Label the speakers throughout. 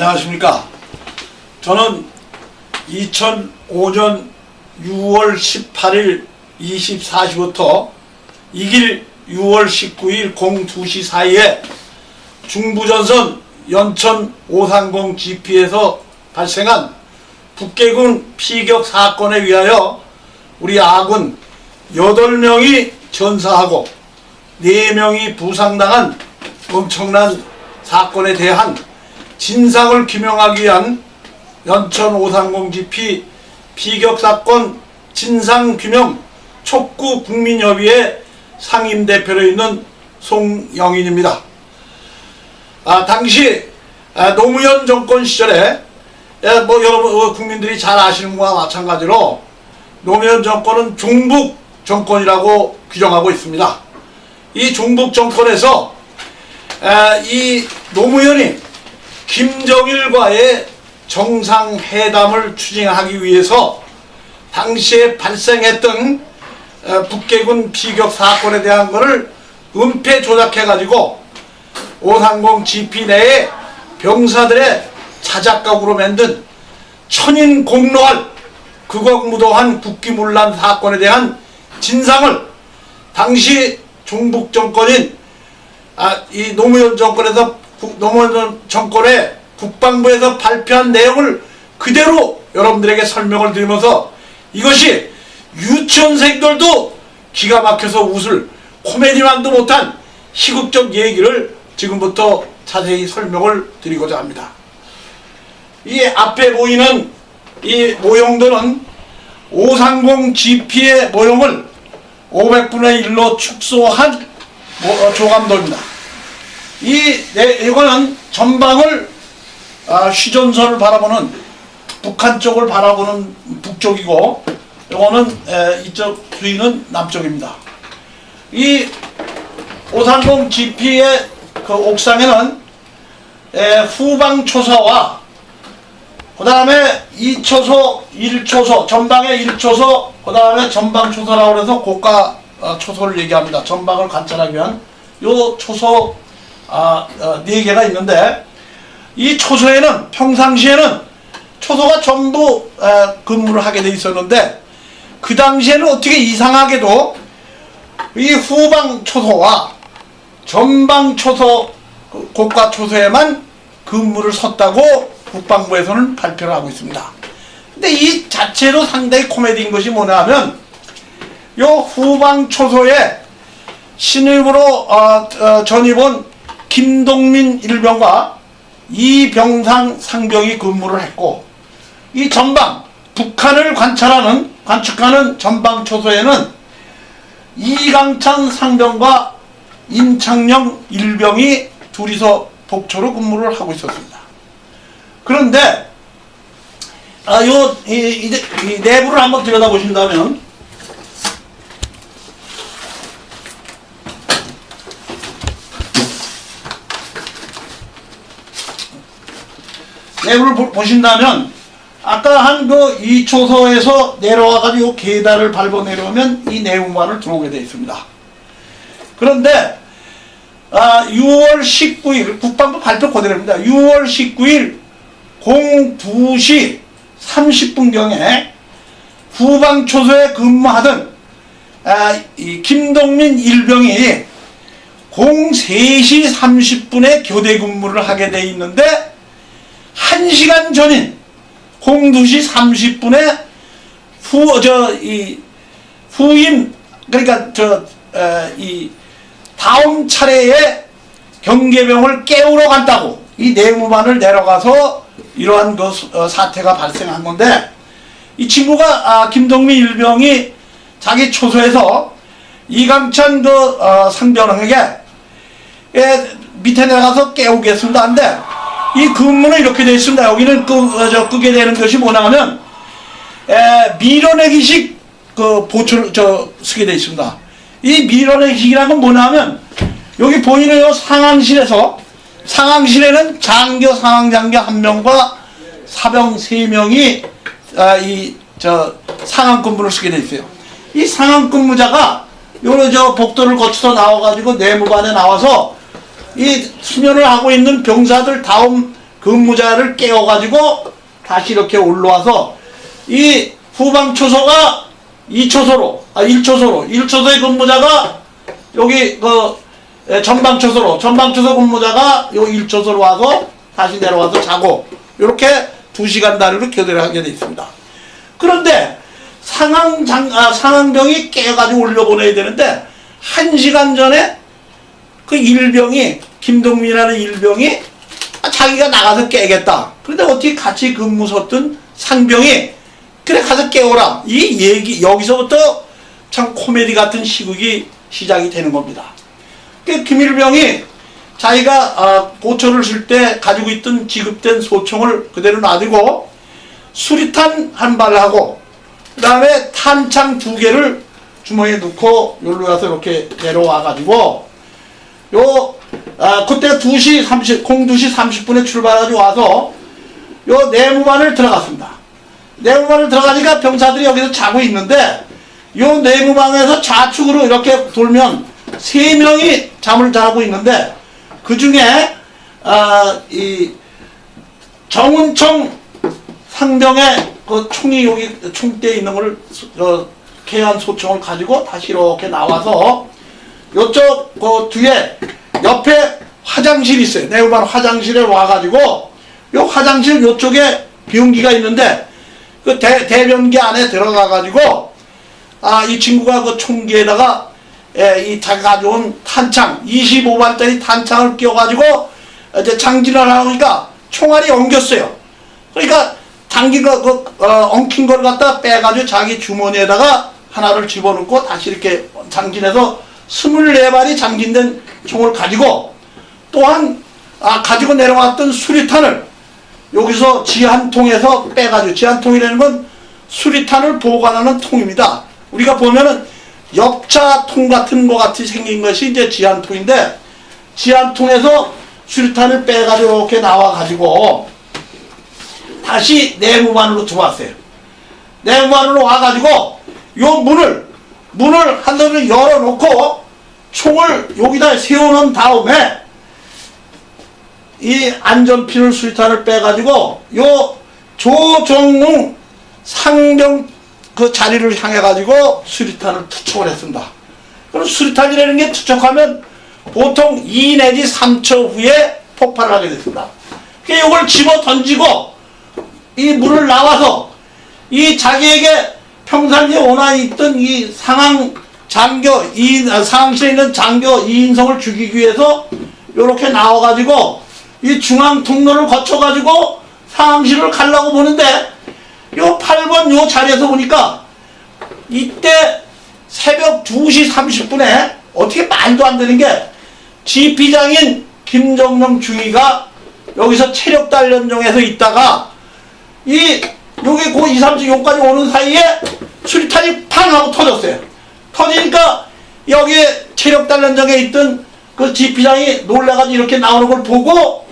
Speaker 1: 안녕하십니까. 저는 2005년 6월 18일 24시부터 이길 6월 19일 02시 사이에 중부전선 연천 530 GP에서 발생한 북계군 피격 사건에 의하여 우리 아군 8명이 전사하고 4명이 부상당한 엄청난 사건에 대한 진상을 규명하기 위한 연천 530 GP 피격사건 진상규명 촉구 국민협의회 상임대표로 있는 송영인입니다. 당시 노무현 정권 시절에 여러분 국민들이 잘 아시는 것과 마찬가지로 노무현 정권은 종북 정권이라고 규정하고 있습니다. 이 종북 정권에서 이 노무현이 김정일과의 정상회담을 추진하기 위해서 당시에 발생했던 북계군 피격 사건에 대한 것을 은폐 조작해 가지고 530 GP 내에 병사들의 자작극으로 만든 천인 공로할 극악무도한 국기문란 사건에 대한 진상을 당시 종북 정권인 이 노무현 정권의 국방부에서 발표한 내용을 그대로 여러분들에게 설명을 드리면서 이것이 유치원생들도 기가 막혀서 웃을 코미디만도 못한 희극적 얘기를 지금부터 자세히 설명을 드리고자 합니다. 이 앞에 보이는 이 모형들은 530 GP의 모형을 500분의 1로 축소한 조감도입니다. 이거는 전방을 휴전선을 바라보는 북한 쪽을 바라보는 북쪽이고, 이거는 이쪽 주위는 남쪽입니다. 이 530 GP의 그 옥상에는 후방 초소와 그 다음에 2초소, 1초소, 전방에 1초소, 그 다음에 전방 초소라고 해서 고가 초소를 얘기합니다. 전방을 관찰하기 위한 요 초소 4개가 있는데, 이 초소에는 평상시에는 초소가 전부 근무를 하게 돼 있었는데, 그 당시에는 어떻게 이상하게도 이 후방 초소와 전방 초소, 고가 초소에만 근무를 섰다고 국방부에서는 발표를 하고 있습니다. 근데 이 자체로 상당히 코미디인 것이 뭐냐 하면, 요 후방 초소에 신입으로 전입 온 김동민 일병과 이병상 상병이 근무를 했고, 이 전방 북한을 관측하는 전방 초소에는 이강찬 상병과 임창영 일병이 둘이서 복초로 근무를 하고 있었습니다. 그런데 이 내부를 한번 들여다보신다면, 내부를 보신다면 아까 한 그 2초소에서 내려와가지고 계단을 밟아 내려오면 이 내부만을 들어오게 되어 있습니다. 그런데 6월 19일 국방부 발표 그대로입니다. 6월 19일 02시 30분경에 후방 초소에 근무하던 이 김동민 일병이 03시 30분에 교대 근무를 하게 되어 있는데, 1시간 전인 02시 30분에 후임, 그러니까 이 다음 차례에 경계병을 깨우러 간다고 이 내무반을 내려가서 이러한 그 사태가 발생한 건데, 이 친구가 김동민 일병이 자기 초소에서 이강찬 상병에게 밑에 내려가서 깨우겠습니다 한데, 이 근무는 이렇게 되어 있습니다. 여기는 끄게 되는 것이 뭐냐 하면 밀어내기식 보초를 쓰게 되어 있습니다. 이 밀어내기식이라는 건 뭐냐 하면, 여기 보이는 요 상황실에는 상황장교 1명과 사병 3명이 상황 근무를 쓰게 되어 있어요. 이 상황 근무자가 요 복도를 거쳐서 나와가지고 내무반에 나와서 이 수면을 하고 있는 병사들 다음 근무자를 깨워가지고 다시 이렇게 올라와서 이 후방 초소가 2초소로, 1초소의 근무자가 여기 전방 초소로, 전방 초소 근무자가 요 1초소로 와서 다시 내려와서 자고, 이렇게 2시간 단위로 교대를 하게 돼 있습니다. 그런데 상황병이 깨가지고 올려보내야 되는데 1시간 전에 그 일병이, 김동민이라는 일병이 자기가 나가서 깨겠다. 그런데 어떻게 같이 근무 섰던 상병이 그래 가서 깨워라. 이 얘기, 여기서부터 참 코미디 같은 시국이 시작이 되는 겁니다. 그 김일병이 자기가 보초를 쓸 때 가지고 있던 지급된 소총을 그대로 놔두고 수리탄 한 발하고 그 다음에 탄창 2개를 주머니에 넣고 여기로 와서 이렇게 내려와 가지고 그때가 2시 30분에 출발하고 와서 요 내무반을 들어갔습니다. 내무반을 들어가니까 병사들이 여기서 자고 있는데 요 내무방에서 좌측으로 이렇게 돌면 3명이 잠을 자고 있는데 그 중에 이 정은총 상병의 그 총이 여기 총대에 있는 걸 개한 소총을 가지고 다시 이렇게 나와서 요쪽 그 뒤에 옆에 화장실이 있어요. 내무반 화장실에 와가지고 요 화장실 요쪽에 비운기가 있는데 그 대변기 안에 들어가가지고 이 친구가 그 총기에다가 이 자기가 가져온 탄창 25발짜리 탄창을 끼워가지고 이제 장진을 하니까 총알이 엉겼어요. 그러니까 당긴 거 엉킨 걸 갖다 빼가지고 자기 주머니에다가 하나를 집어넣고 다시 이렇게 장진해서 24발이 장진된 총을 가지고 또한 가지고 내려왔던 수리탄을 여기서 지한통에서 빼가지고, 지한통이라는 건 수리탄을 보관하는 통입니다. 우리가 보면은 엽차통 같은 거 같이 생긴 것이 이제 지한통인데, 지한통에서 수리탄을 빼가지고 이렇게 나와가지고 다시 내무반으로 들어왔어요. 내무반으로 와가지고 요 문을 한번을 열어놓고 총을 여기다 세워놓은 다음에 이 안전핀을 수리탄을 빼가지고 요 조정웅 상병 그 자리를 향해가지고 수리탄을 투척을 했습니다. 그럼 수리탄이라는 게 투척하면 보통 2 내지 3초 후에 폭발을 하게 됐습니다. 그러니까 이걸 집어 던지고 이 문을 나와서 이 자기에게 평상시에 원한이 있던 이 상황실에 있는 장교 이인성을 죽이기 위해서 이렇게 나와가지고 이 중앙 통로를 거쳐가지고 상황실을 가려고 보는데 요 8번 요 자리에서 보니까 이때 새벽 2시 30분에 어떻게 말도 안 되는 게 지피장인 김정령 중위가 여기서 체력단련용에서 있다가 여기 고 2, 30 여기까지 오는 사이에 수리탄이 팡 하고 터졌어요. 터지니까 여기에 체력단련정에 있던 그 지피장이 놀라가지고 이렇게 나오는 걸 보고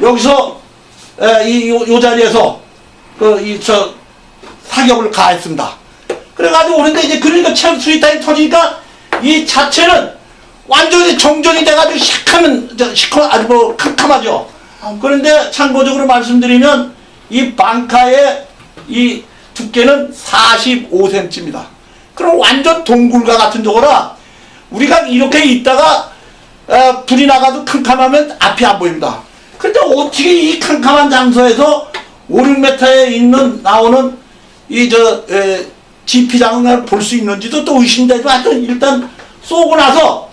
Speaker 1: 여기서 요 자리에서 사격을 가했습니다. 그래가지고 오는데 이제 그러니까 체력 수리탄이 터지니까 이 자체는 완전히 정전이 돼가지고 아주 뭐 캄캄하죠. 그런데 참고적으로 말씀드리면 이 방카의 이 두께는 45cm입니다. 그럼 완전 동굴과 같은 저거라 우리가 이렇게 있다가 불이 나가도 캄캄하면 앞이 안 보입니다. 근데 어떻게 이 캄캄한 장소에서 5, 6m에 나오는 지피장을 볼 수 있는지도 또 의심되지만 하여튼 일단 쏘고 나서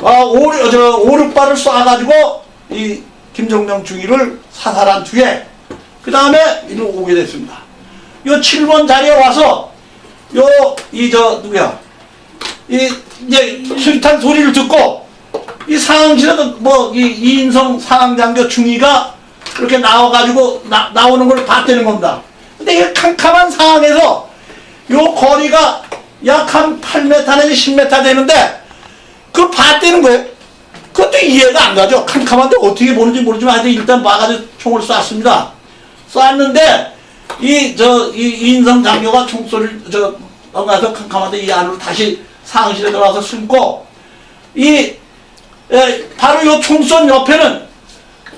Speaker 1: 5, 6발을 쏴가지고 이 김정령 중위를 사살한 뒤에 그 다음에 이리로 오게 됐습니다. 요 7번 자리에 와서 이제 수리탄 소리를 듣고 이 상황실에도 이인성 상황장교 중위가 이렇게 나와가지고 나오는 걸 봤다는 겁니다. 근데 이 캄캄한 상황에서 요 거리가 약 한 8m 내지 10m 되는데 그걸 봤다는 거예요. 그것도 이해가 안 가죠. 캄캄한데 어떻게 보는지 모르지만 하여튼 일단 봐가지고 총을 쐈습니다. 쐈는데 이인성 장교가 총소리를 가서 캄캄한데 이 안으로 다시 상황실에 들어와서 숨고 바로 요 총쏜 옆에는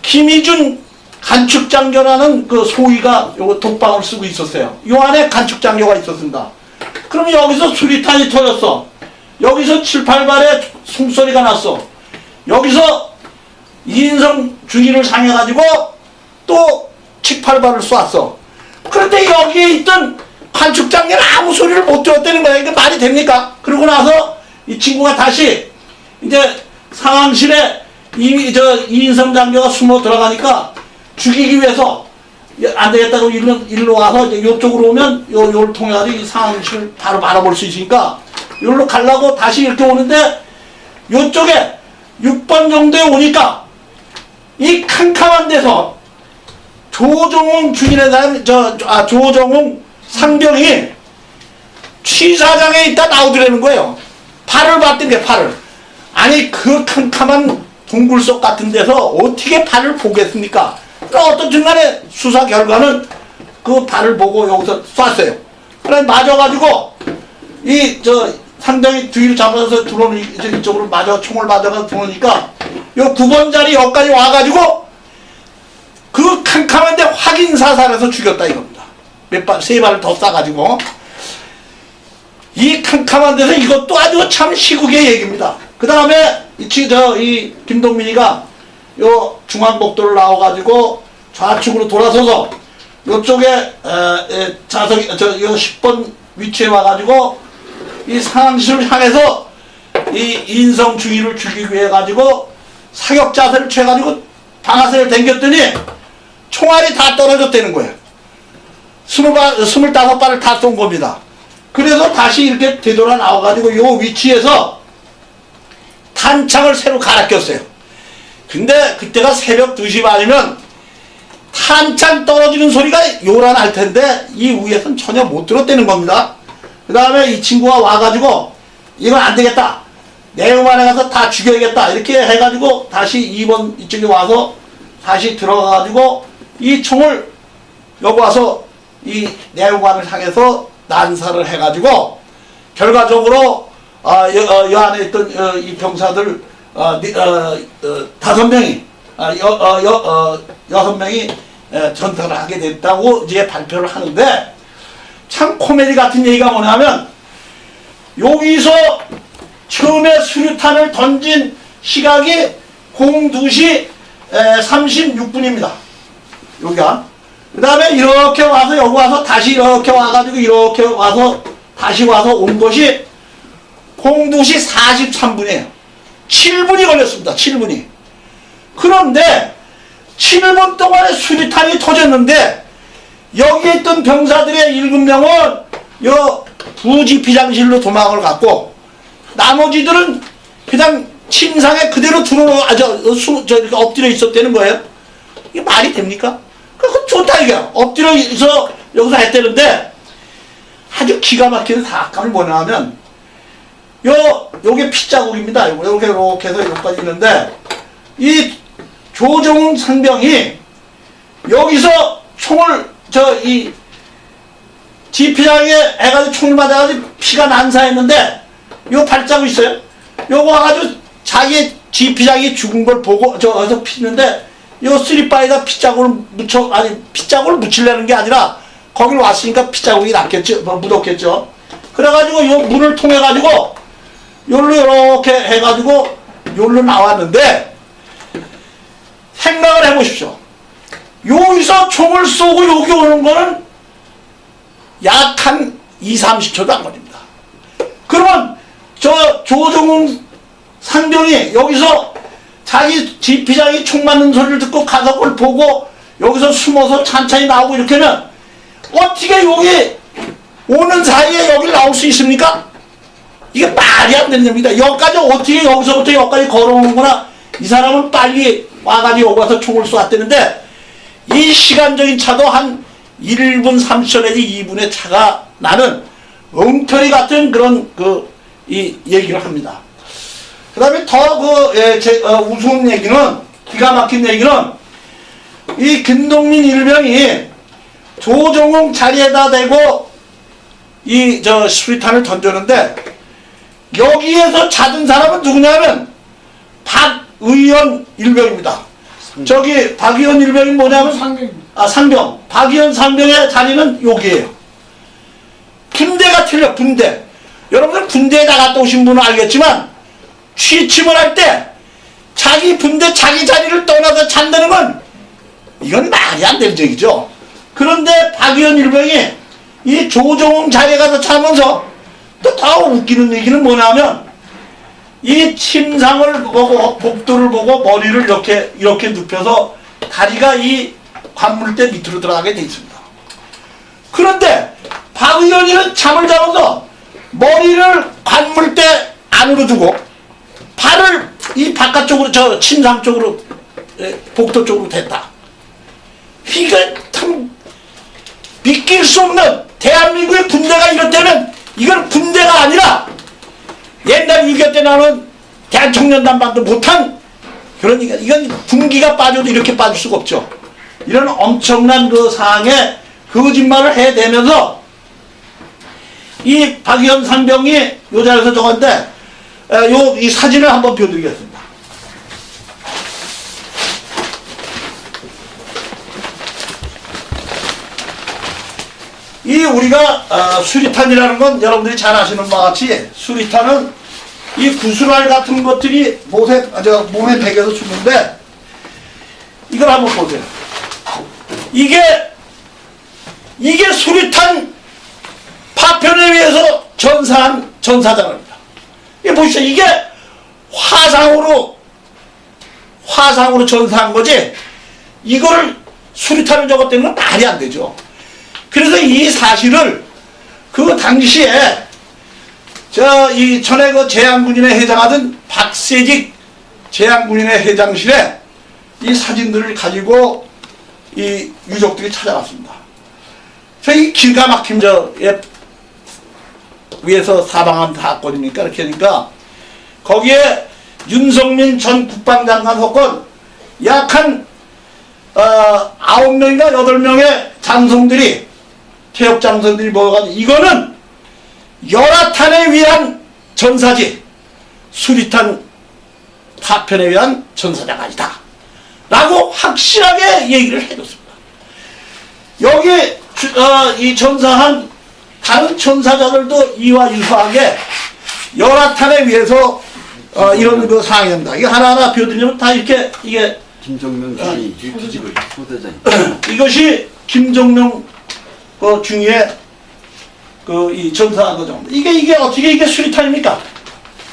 Speaker 1: 김희준 간축장교라는 그 소위가 요거 독방을 쓰고 있었어요. 요 안에 간축장교가 있었습니다. 그럼 여기서 수리탄이 터졌어. 여기서 7, 8발의 숨소리가 났어. 여기서 이인성 중위를 상해가지고 또 7, 8발을 쏘았어. 그런데 여기에 있던 관축장교는 아무 소리를 못 들었다는 거야. 이게 말이 됩니까? 그러고 나서 이 친구가 다시 이제 상황실에 이인성 장교가 숨어 들어가니까 죽이기 위해서 안 되겠다고 일로 와서 이제 이쪽으로 오면 요를 통해가지고 이 상황실을 바로 바라볼 수 있으니까 요로 가려고 다시 이렇게 오는데 요쪽에 6번 정도에 오니까 이 캄캄한 데서 조정웅 주인에 대한 조정웅 상병이 취사장에 있다 나오더라는 거예요. 팔을 봤던 게 팔을. 아니 그 캄캄한 동굴 속 같은 데서 어떻게 팔을 보겠습니까? 그러니까 어떤 중간에 수사 결과는 그 발을 보고 여기서 쐈어요. 그래 맞아가지고 상당히 뒤를 잡아서 들어오는 이쪽으로 총을 맞아가지고 들어오니까 요 9번 자리 여기까지 와가지고 그 캄캄한데 확인 사살해서 죽였다 이겁니다. 세 발을 더 쏴가지고 이 캄캄한 데서 이것도 아주 참 시국의 얘기입니다. 그 다음에 이 김동민이가 요 중앙복도를 나와가지고 좌측으로 돌아서서 요쪽에 자석이 요 10번 위치에 와가지고 이 상황실을 향해서 이 인성 중위를 죽이기 위해 가지고 사격 자세를 취해가지고 방아쇠를 당겼더니 총알이 다 떨어졌다는 거예요. 25발을 다 쏜 겁니다. 그래서 다시 이렇게 되돌아 나와가지고 요 위치에서 탄창을 새로 갈아 꼈어요. 근데 그때가 새벽 2시 반이면 탄창 떨어지는 소리가 요란할 텐데 이 위에서는 전혀 못 들었다는 겁니다. 그 다음에 이 친구가 와가지고 이건 안 되겠다. 내음안에 가서 다 죽여야겠다. 이렇게 해가지고 다시 2번 이쪽에 와서 다시 들어가가지고 이 총을 여기 와서 이 내음안을 향해서 난사를 해가지고 결과적으로 여 안에 있던 이 병사들 5명이 6명이 전투를 하게 됐다고 이제 발표를 하는데 참 코미디 같은 얘기가 뭐냐면 여기서 처음에 수류탄을 던진 시각이 02시 36분입니다. 여기가. 그 다음에 이렇게 와서 여기 와서 다시 이렇게 와가지고 이렇게 와서 다시 와서 온 것이 02시 43분이에요. 7분이 걸렸습니다. 7분이. 그런데 7분 동안에 수류탄이 터졌는데 여기에 있던 병사들의 7명은 요 부지피장실로 도망을 갔고 나머지들은 그냥 침상에 그대로 이렇게 엎드려 있었다는 거예요. 이게 말이 됩니까? 그거 좋다 이게. 엎드려 있어 여기서 했다는데 아주 기가 막히는 사건이 뭐냐면 요게 핏자국입니다. 요렇게 해서 여기까지 있는데 이 조정웅 상병이 여기서 총을 이 지피장에 해가지고 총을 맞아가지고 피가 난사했는데 요 발자국 있어요. 요거 와가지고 자기 지피장이 죽은 걸 보고 어디서 피는데 요 쓰리바에다 핏자국을 핏자국을 묻히려는 게 아니라 거길 왔으니까 핏자국이 났겠죠. 묻었겠죠. 그래가지고 요 문을 통해가지고 요로 이렇게 해가지고 요로 나왔는데 생각을 해보십시오. 여기서 총을 쏘고 여기 오는 거는 약 한 2, 30초도 안 걸립니다. 그러면 조정웅 상병이 여기서 자기 지피장이 총 맞는 소리를 듣고 가서 그걸 보고 여기서 숨어서 천천히 나오고 이렇게 하면 어떻게 여기 오는 사이에 여기 나올 수 있습니까? 이게 말이 안 되는 겁니다. 여기까지 어떻게 여기서부터 여기까지 걸어오는구나. 이 사람은 빨리 와가지고 여기 와서 총을 쏘았다는데 이 시간적인 차도 한 1분 30초 내지 2분의 차가 나는 엉터리 같은 그런 이 얘기를 합니다. 그 다음에 더 우스운 얘기는 기가 막힌 얘기는 이 김동민 일병이 조정웅 자리에다 대고 이 수리탄을 던졌는데 여기에서 찾은 사람은 누구냐면 박의원 일병입니다. 저기 박의원 일병이 뭐냐면
Speaker 2: 상병입니다.
Speaker 1: 상병. 박의원 상병의 자리는 여기에요. 분대가 틀려, 분대. 여러분들 군대에 나갔다 오신 분은 알겠지만 취침을 할 때 자기 분대 자기 자리를 떠나서 잔다는 건 이건 말이 안 되는 얘기죠. 그런데 박의원 일병이 이 조정웅 자리에 가서 자면서 또 더 웃기는 얘기는 뭐냐면 이 침상을 보고 복도를 보고 머리를 이렇게 눕혀서 다리가 이 관물대 밑으로 들어가게 돼 있습니다. 그런데 박 의원이는 잠을 자면서 머리를 관물대 안으로 두고 발을 이 바깥쪽으로 저 침상 쪽으로 복도 쪽으로 댔다. 이거 참 믿길 수 없는 대한민국의 군대가 이렇다면 이건 군대가 아니라 옛날 6.25 때 나오는 대한청년단반도 못한 그러니까 이건 군기가 빠져도 이렇게 빠질 수가 없죠. 이런 엄청난 그 사항에 거짓말을 해대면서 이 박의원 상병이 요 자리에서 적었는데 이 사진을 한번 보여드리겠습니다. 이 우리가 수리탄이라는 건 여러분들이 잘 아시는 바와 같이 수리탄은 이 구슬알 같은 것들이 몸에 베겨서 죽는데 이걸 한번 보세요. 이게 수리탄 파편에 의해서 전사한 전사장입니다. 이게 보시죠. 이게 화상으로 전사한 거지 이거를 수리탄을 적었다는 건 말이 안 되죠. 그래서 이 사실을 그 당시에 이 전에 그 제양군인회 회장하던 박세직 제양군인회 회장실에 이 사진들을 가지고 이 유족들이 찾아갔습니다. 이 기가 막힌 위에서 사방한 사건이니까 이렇게 하니까 거기에 윤석민 전 국방장관 사건 약 한 9명인가 8명의 장성들이 퇴역 장성들이 모여가지고 이거는 열화탄에 위한 전사지 수리탄 파편에 의한 전사자가 아니다 라고 확실하게 얘기를 해줬습니다. 여기 이 전사한 다른 전사자들도 이와 유사하게 열화탄에 의해서 이런 그 상황입니다. 이게 하나하나 보여드리면 다 이렇게 이게
Speaker 3: 김정명 중위 후대장
Speaker 1: 이것이 김정명 중위의 이 전사한 거죠. 이게 어떻게 이게 수리탄입니까?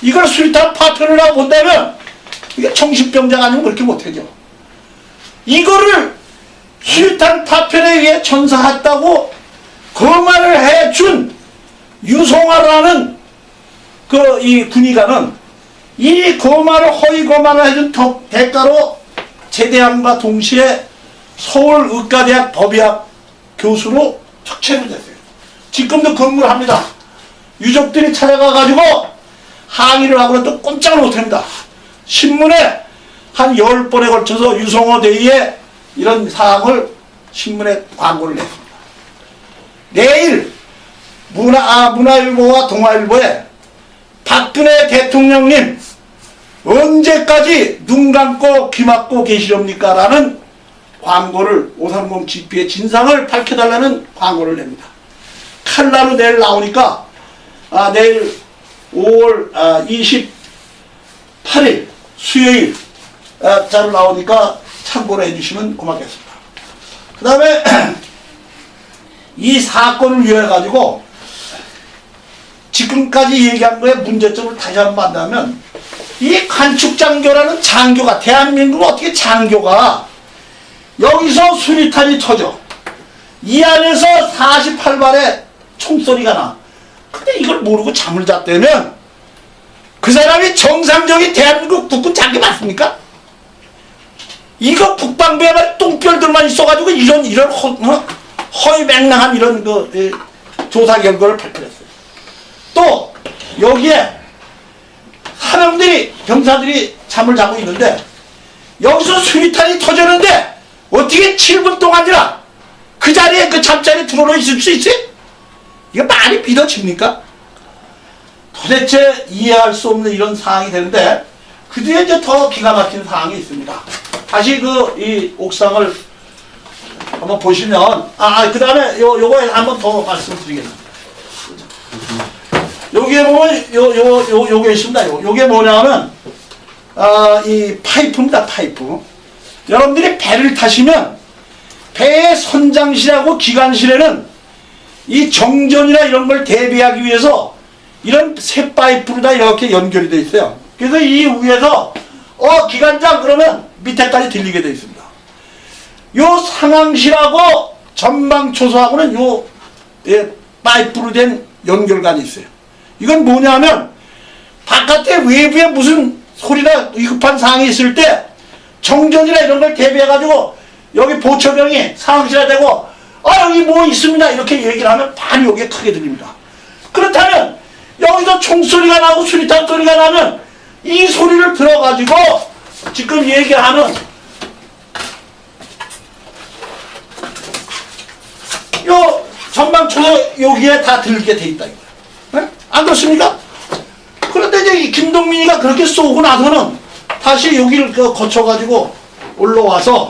Speaker 1: 이걸 수리탄 파편이라고 본다면 이게 정신병자가 아니면 그렇게 못하죠. 이거를 수리탄 파편에 의해 전사했다고 거만을 해준 유송화라는 이 군의관은 이 허위 거만을 해준 대가로 제대함과 동시에 서울의과대학 법의학 교수로 특채를 됐어요. 지금도 근무를 합니다. 유족들이 찾아가가지고 항의를 하고는 또 꼼짝을 못합니다. 신문에 한 10번에 걸쳐서 유성호 대위의 이런 사항을 신문에 광고를 냈습니다. 내일 문화일보와 동아일보에 박근혜 대통령님 언제까지 눈 감고 귀 막고 계시렵니까? 라는 광고를 530 GP의 진상을 밝혀달라는 광고를 냅니다. 칼라로 내일 나오니까 내일 5월 28일 수요일 자로 나오니까 참고를 해주시면 고맙겠습니다. 그 다음에 이 사건을 위해 가지고 지금까지 얘기한 거에 문제점을 다시 한번 한다면 이 관축장교라는 장교가 대한민국 어떻게 장교가 여기서 수리탄이 터져 이 안에서 48발의 총소리가 나. 근데 이걸 모르고 잠을 잤다면 그 사람이 정상적인 대한민국 국군 장교 맞습니까? 이거 국방부에만 똥별들만 있어가지고 이런 허위맹랑한 이런 조사 결과를 발표했어요. 또 여기에 사병들이 병사들이 잠을 자고 있는데 여기서 수리탄이 터졌는데 어떻게 7분 동안이나 그 자리에 그 잠자리에 들어놓아 있을 수 있어요? 이거 말이 믿어집니까? 도대체 이해할 수 없는 이런 상황이 되는데 그 뒤에 이제 더 기가 막힌 상황이 있습니다. 다시 이 옥상을 한번 보시면, 그 다음에 요거에 한번 더 말씀드리겠습니다. 여기에 보면, 요게 있습니다. 요게 뭐냐면, 이 파이프입니다, 파이프. 여러분들이 배를 타시면, 배의 선장실하고 기관실에는 이 정전이나 이런 걸 대비하기 위해서 이런 새 파이프로 다 이렇게 연결이 되어 있어요. 그래서 이 위에서, 기관장 그러면 밑에까지 들리게 되어 있습니다. 요 상황실하고 전방초소하고는 파이프로 된 연결관이 있어요. 이건 뭐냐면 바깥에 외부에 무슨 소리나 위급한 사항이 있을 때 정전이나 이런 걸 대비해가지고 여기 보초병이 상황실에 대고 여기 뭐 있습니다 이렇게 얘기를 하면 바로 여기에 크게 들립니다. 그렇다면 여기서 총소리가 나고 수리탄 소리가 나면 이 소리를 들어가지고 지금 얘기하는 요 전방초소 여기에 다 들게 돼 있다 이거야. 네? 안 그렇습니까? 그런데 이제 이 김동민이가 그렇게 쏘고 나서는 다시 여기를 거쳐가지고 올라와서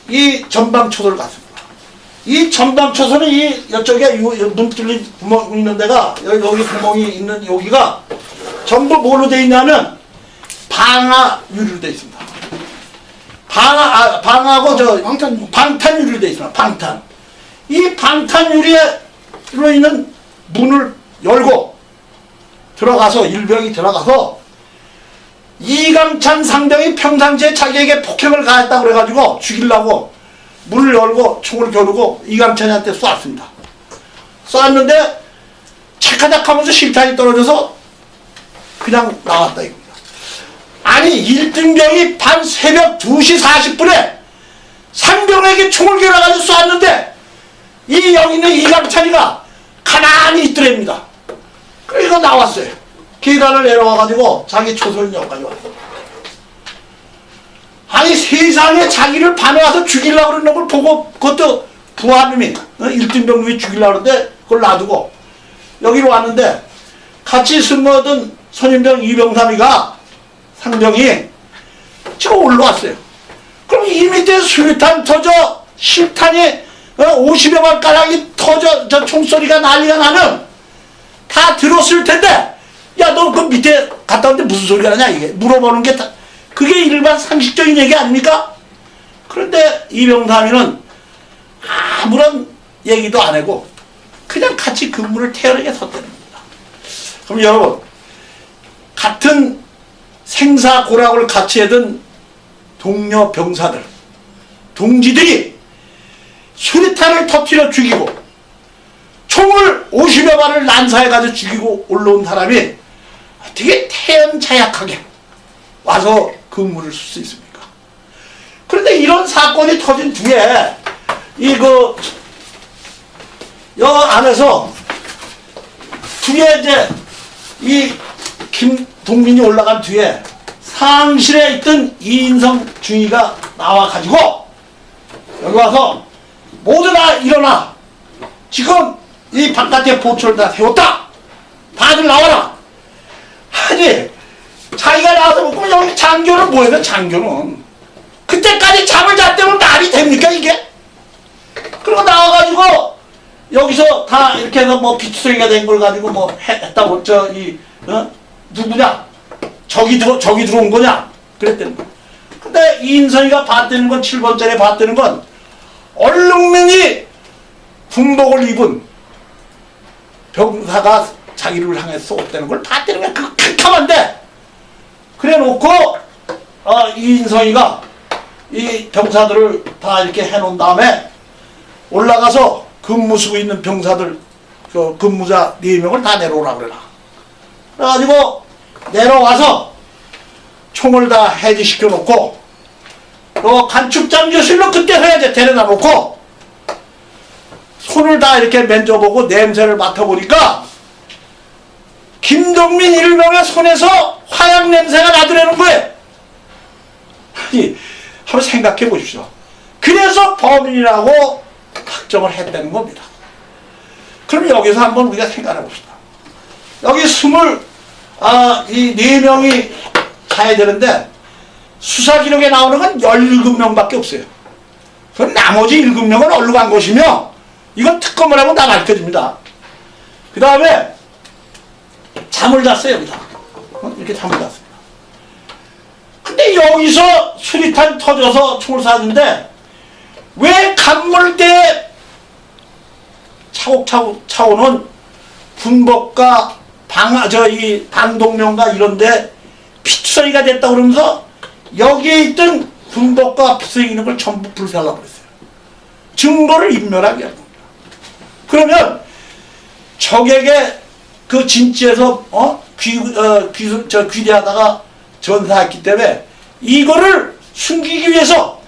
Speaker 1: 이 전방초소를 갔습니다. 이 전방초소는 이쪽에 눈 뚫린 구멍 있는 데가 여기 구멍이 있는 여기가 전부 뭘로 돼 있냐면 방아 유리로 돼 있습니다. 방하고 방탄 유리로 돼 있습니다. 방탄. 이 방탄 유리로 있는 문을 열고 들어가서 일병이 들어가서 이강찬 상병이 평상시에 자기에게 폭행을 가했다고 그래가지고 죽이려고 문을 열고 총을 겨누고 이강찬이한테 쐈습니다. 쐈는데 차카닥 하면서 실탄이 떨어져서 그냥 나왔다 이겁니다. 아니 1등병이 밤 새벽 2시 40분에 상병에게 총을 겨눠가지고 쐈는데 여기 있는 이강찬이가 가만히 있더랍니다. 그러니까 나왔어요. 계단을 내려와가지고 자기 초소인역까지 왔어요. 아니 세상에 자기를 반해와서 죽이려고 그러는 걸 보고 그것도 부하님이 1등병님이 죽이려고 그러는데 그걸 놔두고 여기로 왔는데 같이 숨어든 선임병 이병삼이가 상병이 지금 올라왔어요. 그럼 이 밑에 수류탄 터져 실탄이 50여 발 가량이 터져 저 총소리가 난리가 나면 다 들었을 텐데 야 너 그 밑에 갔다 오는데 무슨 소리가 나냐 이게 물어보는 게 다 그게 일반 상식적인 얘기 아닙니까? 그런데 이병삼이는 아무런 얘기도 안 하고 그냥 같이 근무를 태연하게 섰다는 겁니다. 그럼 여러분 같은 생사고락을 같이 하던 동료 병사들 동지들이 수리탄을 터뜨려 죽이고 총을 50여 발을 난사해가지고 죽이고 올라온 사람이 되게 태연자약하게 와서 근무를 쓸 수 있습니까? 그런데 이런 사건이 터진 뒤에 여 안에서 뒤에 이제 이 김동민이 올라간 뒤에 상실에 있던 이인성 중위가 나와가지고 여기 와서 모두 다 일어나 지금 이 바깥에 보초를 다 세웠다 다들 나와라. 아니 자기가 나와서 먹고 여기 장교는 뭐예요? 장교는 그때까지 잠을 잤다면 말이 됩니까 이게? 그리고 나와가지고 여기서 다 이렇게 해서 뭐 빗소리가 된 걸 가지고 뭐 했다고 누구냐? 적이 들어온 거냐? 그랬다는 거. 근데 이인성이가 봤다는 건 7번짜리 봤다는 건 얼룩맨이 군복을 입은 병사가 자기를 향해 쏘았다는 걸 봤다는 거야. 그거 캄캄한데 그래 놓고 이인성이가 이 병사들을 다 이렇게 해놓은 다음에 올라가서 근무 쓰고 있는 병사들 그 근무자 4명을 다 내려오라 그래라. 그래가지고 내려와서 총을 다 해지시켜 놓고 또 간축장교실로 그때 해야지 데려다 놓고 손을 다 이렇게 만져보고 냄새를 맡아보니까 김동민 일병의 손에서 화약 냄새가 나더라는 거예요. 아니, 한번 생각해 보십시오. 그래서 범인이라고 확정을 했다는 겁니다. 그럼 여기서 한번 우리가 생각해 봅시다. 여기 이 4명이 자야 되는데 수사 기록에 나오는 건 17명밖에 없어요. 그 나머지 7명은 어디로 간 것이며 이건 특검을 하면 다 밝혀집니다. 그 다음에 잠을 잤어요. 여기다. 이렇게 잠을 잤습니다. 근데 여기서 수리탄 터져서 총을 쐈는데 왜 간물대에 차곡차곡 차오는 군복과 방독면과 이런데 피투성이가 됐다 그러면서 여기에 있던 군복과 피투성이 있는 걸 전부 불살라 버렸어요. 증거를 인멸하게 한 겁니다. 그러면 적에게 그 진지에서 귀대하다가 전사했기 때문에 이거를 숨기기 위해서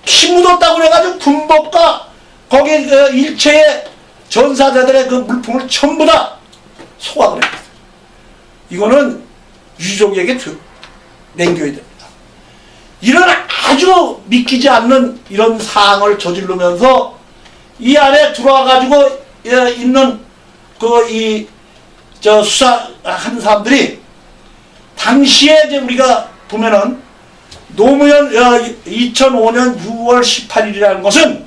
Speaker 1: 피 묻었다고 해가지고 군복과 거기 일체의 전사자들의 그 물품을 전부 다 소각을 했어요. 이거는 유족에게 남겨야 됩니다. 이런 아주 믿기지 않는 이런 사항을 저지르면서 이 안에 들어와가지고 있는 수사하는 사람들이 당시에 이제 우리가 보면은 노무현 2005년 6월 18일이라는 것은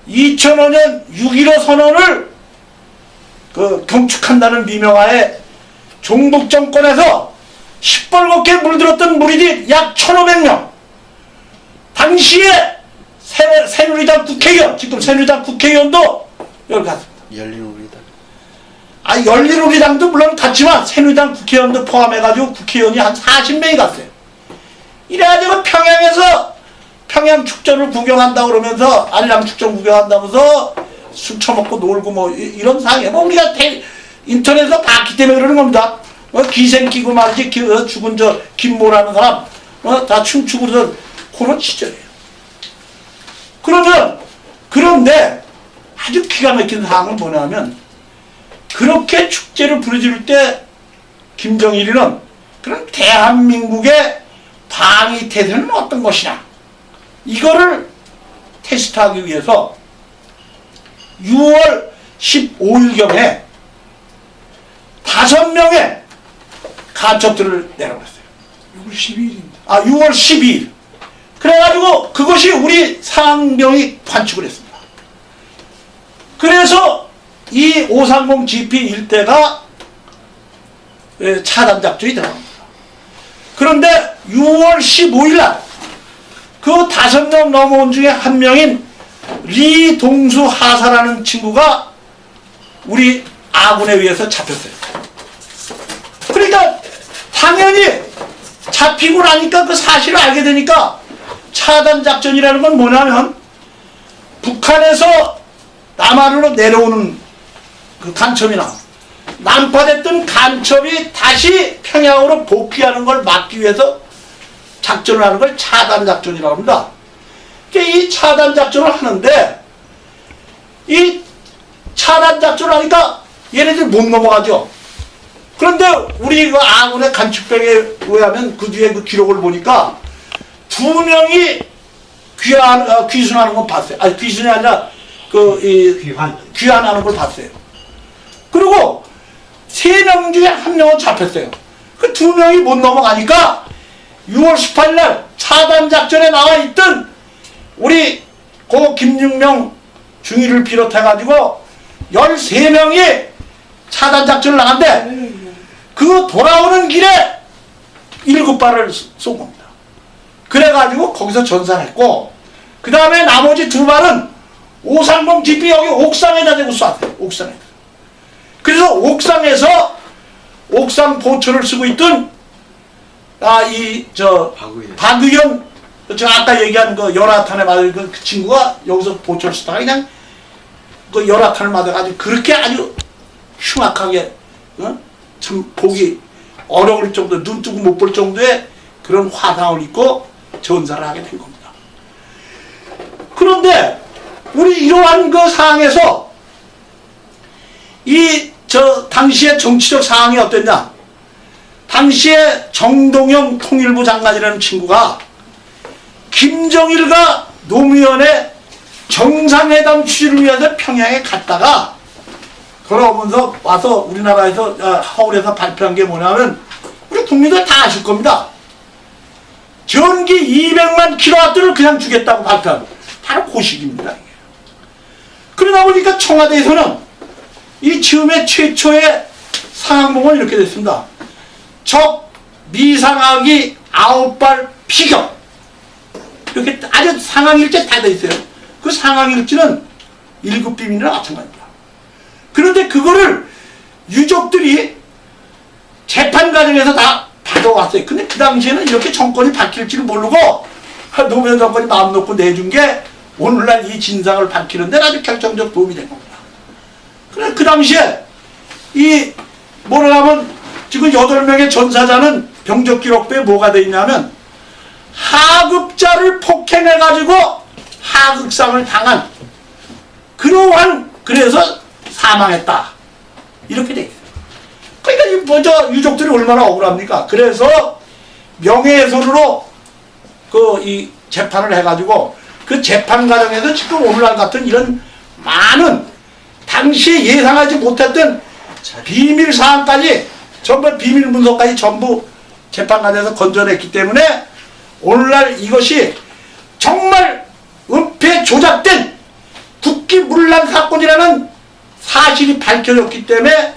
Speaker 1: 2005년 6.15 선언을 경축한다는 미명하에 종북 정권에서 시뻘겋게 물들었던 무리들이 약 1,500명. 당시에 새누리당 국회의원, 지금 새누리당 국회의원도 여기 갔습니다.
Speaker 3: 열린우리당.
Speaker 1: 열린우리당도 물론 갔지만 새누리당 국회의원도 포함해가지고 국회의원이 한 40명이 갔어요. 이래가지고 평양에서 평양 축전을 구경한다고 그러면서 알량 축전 구경한다면서 술 처먹고 놀고 뭐 이런 상황이에요. 뭐 우리가 인터넷에서 봤기 때문에 그러는 겁니다. 기생끼고 말이지 죽은 김모라는 사람 다 춤추고 그러던 그런 시절이에요. 그런데 아주 기가 막힌 사항은 뭐냐면 그렇게 축제를 부르짖을 때 김정일이는 그런 대한민국의 방위 태세는 어떤 것이냐 이거를 테스트하기 위해서 6월 15일경에 5명의 간첩들을 내려버렸어요.
Speaker 2: 6월 12일입니다.
Speaker 1: 6월 12일. 그래가지고 그것이 우리 상병이 관측을 했습니다. 그래서 이 530 GP 일대가 차단작전이 들어갑니다. 그런데 6월 15일날 그 5명 넘어온 중에 한 명인 리동수 하사라는 친구가 우리 아군에 의해서 잡혔어요. 그러니까 당연히 잡히고 나니까 그 사실을 알게 되니까 차단작전이라는 건 뭐냐면 북한에서 남한으로 내려오는 그 간첩이나 난파됐던 간첩이 다시 평양으로 복귀하는 걸 막기 위해서 작전을 하는 걸 차단작전이라고 합니다. 이 차단작전을 하는데 이 차단작전을 하니까 얘네들이 못 넘어가죠. 그런데 우리 그 아군의 간첩병에 의하면 그 뒤에 그 기록을 보니까 2명이 귀순하는 건 봤어요. 아니 귀순이 아니라 귀환하는 걸 봤어요. 그리고 3명 중에 1명은 잡혔어요. 그 2명이 못 넘어가니까 6월 18일 차단작전에 나와 있던 우리 고 김윤명 중위를 비롯해가지고 13명이 차단작전을 나간대. 그 돌아오는 길에 7발을 쏜 겁니다. 그래가지고 거기서 전사했고 그 다음에 나머지 2발은 530 GP 여기 옥상에다 대고 쐈어요. 옥상에다. 그래서 옥상에서 옥상 보초를 쓰고 있던 박의현 저 아까 얘기한 그 열화탄에 맞은 그 친구가 여기서 보초를 쓰다가 그냥 그 열화탄을 맞아가지고 그렇게 아주 흉악하게 참 보기 어려울 정도 눈 뜨고 못 볼 정도의 그런 화상을 입고 전사를 하게 된 겁니다. 그런데 우리 이러한 그 상황에서 당시의 정치적 상황이 어땠냐? 당시에 정동영 통일부 장관이라는 친구가 김정일과 노무현의 정상회담 취지를 위해서 평양에 갔다가 돌아오면서 와서 우리나라에서 서울에서 발표한 게 뭐냐면 우리 국민들 다 아실 겁니다. 전기 200만 킬로와트를 그냥 주겠다고 발표한 바로 고식입니다. 그러다 보니까 청와대에서는 이 처음에 최초의 상항목은 이렇게 됐습니다. 적 미상하기 9발 피격. 이렇게 아주 상항일지 다 돼 있어요. 그 상항일지는 1급 비밀이나 마찬가지입니다. 그런데 그거를 유족들이 재판 과정에서 다 받아왔어요. 근데 그 당시에는 이렇게 정권이 바뀔지를 모르고 노무현 정권이 마음 놓고 내준 게 오늘날 이 진상을 밝히는 데 아주 결정적 도움이 된 겁니다. 그래 그 당시에 이 뭐라 하면 지금 8명의 전사자는 병적 기록부에 뭐가 돼 있냐면 하급자를 폭행해가지고 하극상을 당한 그러한 그래서 사망했다 이렇게 돼 있어요. 그러니까 이 먼저 유족들이 얼마나 억울합니까? 그래서 명예훼손으로 그 이 재판을 해가지고 그 재판 과정에서 지금 오늘날 같은 이런 많은 당시에 예상하지 못했던 비밀 사항까지 전부 비밀 문서까지 전부 재판 과정에서 건져냈기 때문에 오늘날 이것이 정말 은폐 조작된 국기문란 사건이라는 사실이 밝혀졌기 때문에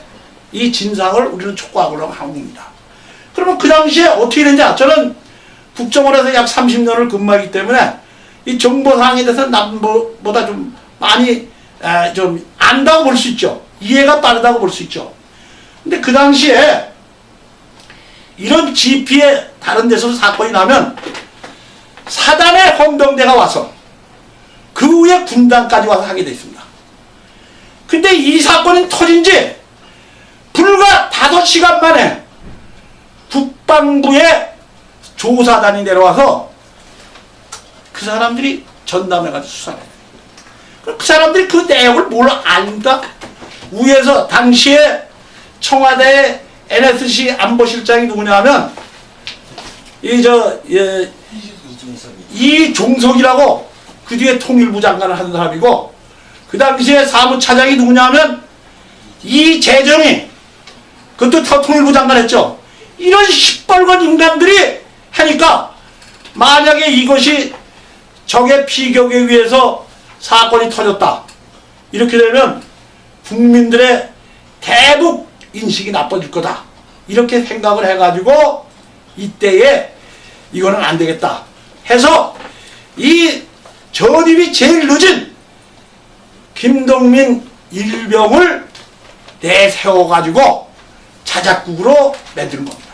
Speaker 1: 이 진상을 우리는 촉구하려고 한 겁니다. 그러면 그 당시에 어떻게 됐냐? 저는 국정원에서 약 30년을 근무하기 때문에 이 정보사항에 대해서 남보다 좀 많이 좀 안다고 볼 수 있죠. 이해가 빠르다고 볼 수 있죠. 근데 그 당시에 이런 GP에 다른 데서 사건이 나면 사단의 헌병대가 와서 그 후에 군단까지 와서 하게 돼 있습니다. 근데 이 사건이 터진 지 불과 5시간 만에 국방부에 조사단이 내려와서 그 사람들이 전담해가지고 수사를 해요. 그 사람들이 그 내용을 뭘 아니까 위에서 당시에 청와대 NSC 안보실장이 누구냐면 이종석이라고 그 뒤에 통일부 장관을 하는 사람이고 그 당시에 사무차장이 누구냐면 이재정이 그것도 다 통일부 장관 했죠. 이런 시뻘건 인간들이 하니까 만약에 이것이 적의 피격에 의해서 사건이 터졌다 이렇게 되면 국민들의 대북 인식이 나빠질 거다 이렇게 생각을 해가지고 이때에 이거는 안 되겠다 해서 이 전입이 제일 늦은 김동민 일병을 내세워가지고 자작국으로 만드는 겁니다.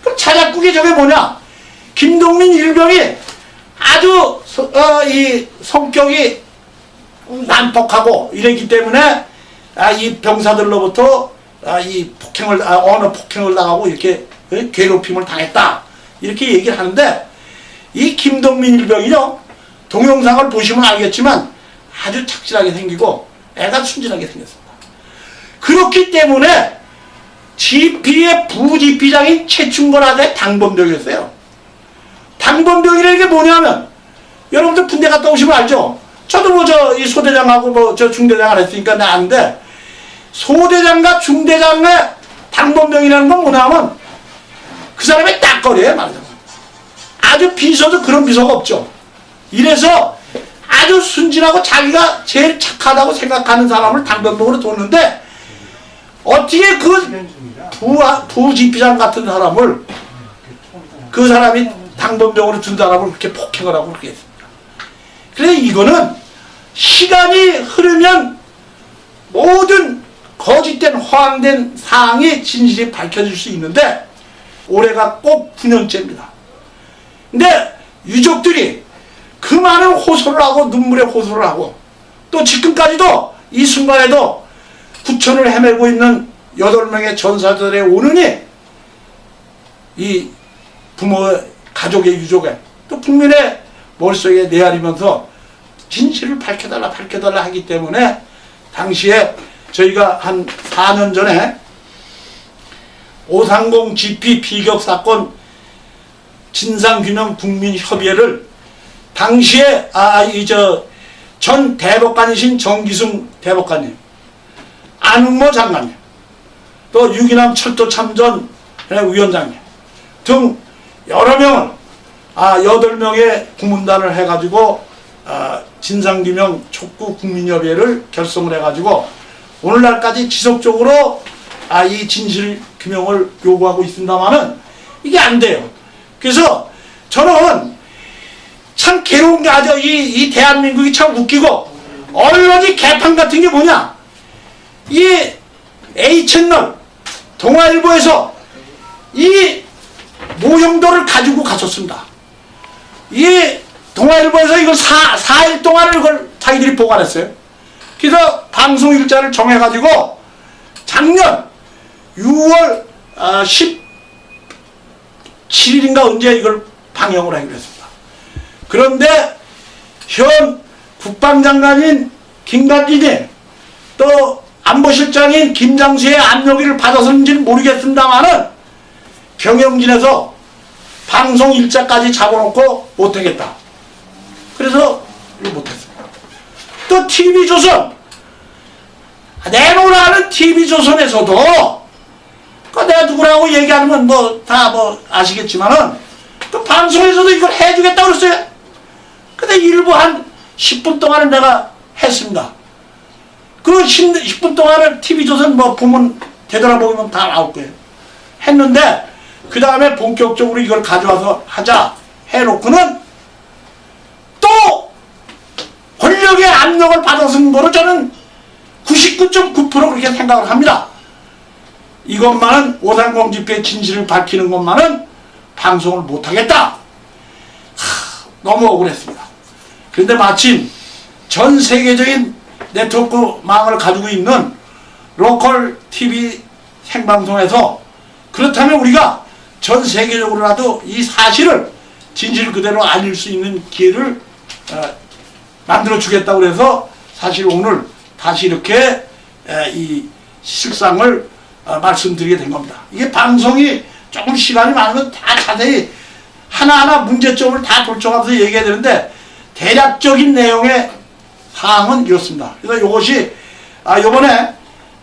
Speaker 1: 그럼 자작국이 저게 뭐냐? 김동민 일병이 아주 이 성격이 난폭하고 이랬기 때문에 이 병사들로부터 이 폭행을 언어 폭행을 당하고 이렇게 괴롭힘을 당했다 이렇게 얘기를 하는데 이 김동민 일병이요 동영상을 보시면 알겠지만 아주 착실하게 생기고 애가 순진하게 생겼습니다. 그렇기 때문에 GP의 부지피장인 최충건한테 당번병이었어요. 당번병이라는 게 뭐냐면 여러분들 군대 갔다 오시면 알죠? 저도 뭐 이 소대장하고 뭐 저 중대장을 했으니까 나 아는데 소대장과 중대장의 당번병이라는 건 뭐냐면 그 사람의 딱거리예요 말하자면. 아주 비서도 그런 비서가 없죠. 이래서 아주 순진하고 자기가 제일 착하다고 생각하는 사람을 당번병으로 뒀는데 어떻게 그 부지피장 같은 사람을 그 사람이 당번병으로 준 사람을 그렇게 폭행을 하고 그렇게 했습니다. 그래서 이거는 시간이 흐르면 모든 거짓된 허황된 사항이 진실이 밝혀질 수 있는데 올해가 꼭 9년째입니다. 근데 유족들이 그 많은 호소를 하고 눈물에 호소를 하고 또 지금까지도 이 순간에도 구천을 헤매고 있는 8명의 전사들의 오는이 이 부모의 가족의 유족에 또 국민의 머릿속에 내아리면서 진실을 밝혀달라 하기 때문에 당시에 저희가 한 4년 전에 530 GP 피격 사건 진상규명 국민협의회를 당시에 전 대법관이신 정기승 대법관님, 안흥모 장관님, 또 유기남 철도 참전 위원장님 등 여러 명을 8명의 구문단을 해가지고 진상규명 촉구 국민협의회를 결성을 해가지고 오늘날까지 지속적으로 이 진실규명을 요구하고 있습니다만은 이게 안 돼요. 그래서 저는 참 괴로운 게 아주 이 대한민국이 참 웃기고, 언론이 개판 같은 게 뭐냐, 이 A채널 동아일보에서 이 모형도를 가지고 갔었습니다. 이 동아일보에서 이걸 4일 동안을 이걸 자기들이 보관했어요. 그래서 방송 일자를 정해가지고 작년 6월 17일인가 언제 이걸 방영을 하기로 했습니다. 그런데 현 국방장관인 김관진이 또 안보실장인 김장수의 압력을 받아서인지는 모르겠습니다만은 경영진에서 방송 일자까지 잡아놓고 못하겠다. 그래서 이거 못했습니다. 또 TV조선, 내놓으라는 TV조선에서도 내가 누구라고 얘기하는 건 뭐 다 뭐 아시겠지만은 또 방송에서도 이걸 해주겠다고 그랬어요. 근데 일부 한 10분 동안은 내가 했습니다. 그 10분 동안을 TV조선 뭐 보면 되돌아보면 다 나올 거예요. 했는데 그 다음에 본격적으로 이걸 가져와서 하자 해놓고는 또 권력의 압력을 받아서는 거로 저는 99.9% 그렇게 생각을 합니다. 이것만은 530 집회의 진실을 밝히는 것만은 방송을 못하겠다. 너무 억울했습니다. 그런데 마침 전 세계적인 네트워크망을 가지고 있는 로컬 TV 생방송에서 그렇다면 우리가 전 세계적으로라도 이 사실을 진실 그대로 알릴 수 있는 기회를 만들어 주겠다고 해서 사실 오늘 다시 이렇게 이 실상을 말씀드리게 된 겁니다. 이게 방송이 조금 시간이 많으면 다 자세히 하나하나 문제점을 다 돌쳐가면서 얘기해야 되는데 대략적인 내용의 사항은 이렇습니다. 그래서 이것이 요번에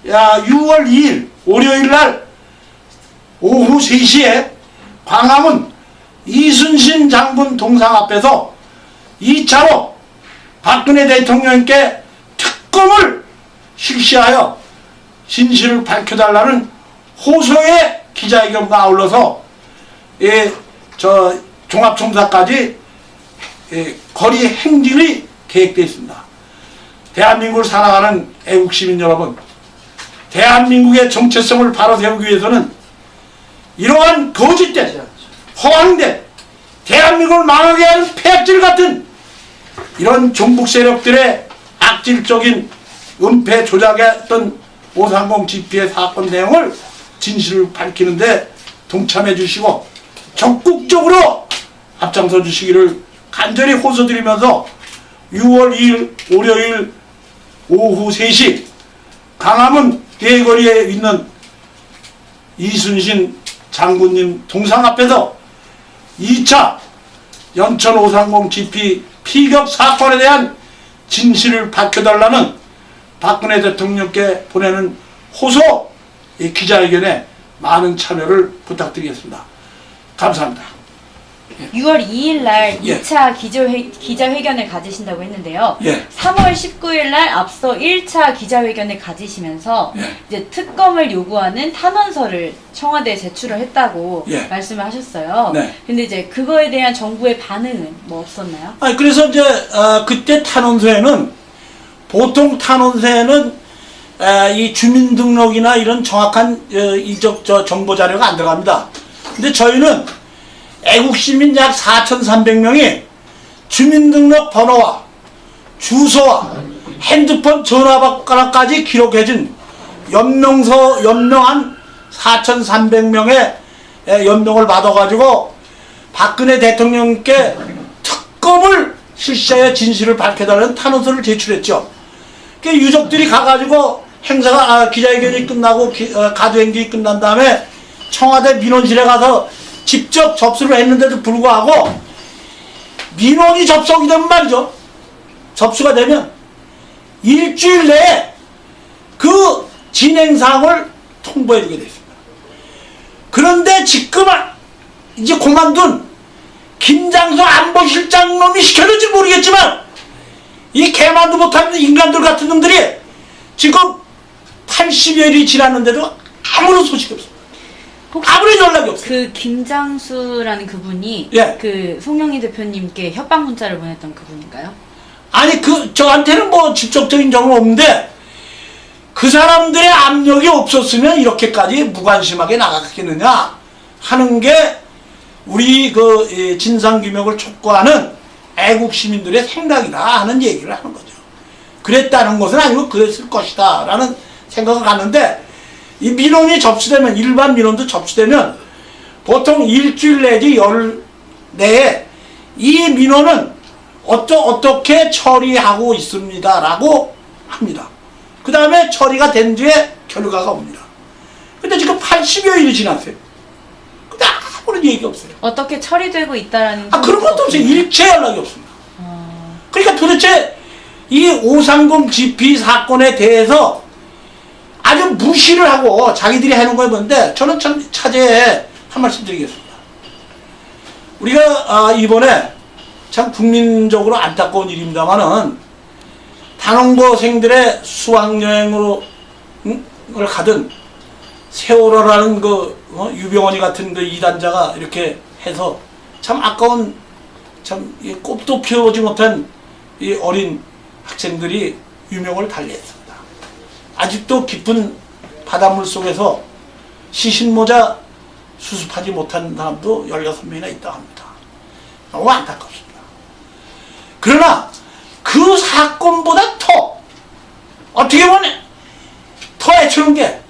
Speaker 1: 6월 2일 월요일 날 오후 3시에 광화문 이순신 장군 동상 앞에서 2차로 박근혜 대통령께 특검을 실시하여 진실을 밝혀달라는 호소의 기자회견과 아울러서 종합청사까지 거리 행진이 계획되어 있습니다. 대한민국을 사랑하는 애국시민 여러분, 대한민국의 정체성을 바로 세우기 위해서는 이러한 거짓된, 허황된, 대한민국을 망하게 하는 폐악질 같은 이런 종북 세력들의 악질적인 은폐 조작했던 530 집회 사건 내용을 진실을 밝히는데 동참해 주시고 적극적으로 앞장서 주시기를 간절히 호소드리면서 6월 2일 월요일 오후 3시 광화문 대거리에 있는 이순신 장군님 동상 앞에서 2차 연천 530 집회 피격 사건에 대한 진실을 밝혀달라는 박근혜 대통령께 보내는 호소 기자회견에 많은 참여를 부탁드리겠습니다. 감사합니다.
Speaker 2: 6월 2일 날
Speaker 1: 예.
Speaker 2: 2차 기자회견을 가지신다고 했는데요.
Speaker 1: 예.
Speaker 2: 3월 19일 날 앞서 1차 기자회견을 가지시면서
Speaker 1: 예.
Speaker 2: 이제 특검을 요구하는 탄원서를 청와대에 제출을 했다고
Speaker 1: 예.
Speaker 2: 말씀을 하셨어요.
Speaker 1: 네.
Speaker 2: 근데 이제 그거에 대한 정부의 반응은 뭐 없었나요?
Speaker 1: 그래서 이제 그때 탄원서에는 보통 탄원서에는 이 주민등록이나 이런 정확한 이적 정보 자료가 안 들어갑니다. 근데 저희는 애국시민 약 4,300명이 주민등록 번호와 주소와 핸드폰 전화번호까지 기록해준 연명한 4,300명의 연명을 받아가지고 박근혜 대통령께 특검을 실시하여 진실을 밝혀달라는 탄원서를 제출했죠. 그 유족들이 가가지고 행사가 기자회견이 끝나고 가두행진이 끝난 다음에 청와대 민원실에 가서 직접 접수를 했는데도 불구하고 민원이 접속이 되면 말이죠. 접수가 되면 일주일 내에 그 진행사항을 통보해주게 되어 있습니다. 그런데 지금 이제 그만둔 김장수 안보실장 놈이 시켰는지 모르겠지만 이 개만도 못하는 인간들 같은 놈들이 지금 80여일이 지났는데도 아무런 소식이 없어요. 아무런 연락이 없어요.
Speaker 2: 그 김장수라는 그분이
Speaker 1: 예.
Speaker 2: 그 송영희 대표님께 협박 문자를 보냈던 그분인가요?
Speaker 1: 아니 저한테는 뭐 직접적인 정보는 없는데 그 사람들의 압력이 없었으면 이렇게까지 무관심하게 나갔겠느냐 하는 게 우리 그 진상규명을 촉구하는 애국 시민들의 생각이다 하는 얘기를 하는 거죠. 그랬다는 것은 아니고 그랬을 것이다 라는 생각을 갖는데 이 민원이 접수되면 일반 민원도 접수되면 보통 일주일 내지 열 내에 이 민원은 어떻게 처리하고 있습니다 라고 합니다. 그 다음에 처리가 된 뒤에 결과가 옵니다. 근데 지금 80여일이 지났어요. 근데 아무런 얘기가 없어요.
Speaker 2: 어떻게 처리되고 있다라는
Speaker 1: 그런 것도 없어요. 일체 연락이 없습니다. 그러니까 도대체 이 530 GP 사건에 대해서 아주 무시를 하고 자기들이 해놓은 거에 보는데 저는 참 차제에 한 말씀 드리겠습니다. 우리가 이번에 참 국민적으로 안타까운 일입니다만은 단원고생들의 수학여행으로 을 가든 세월호라는 그 유병원이 같은 그 이단자가 이렇게 해서 참 아까운 참 꽃도 피워보지 못한 이 어린 학생들이 유명을 달리했습니다. 아직도 깊은 바닷물 속에서 시신모자 수습하지 못한 사람도 16명이나 있다고 합니다. 너무 안타깝습니다. 그러나 그 사건보다 더 어떻게 보면 더 애처로운 게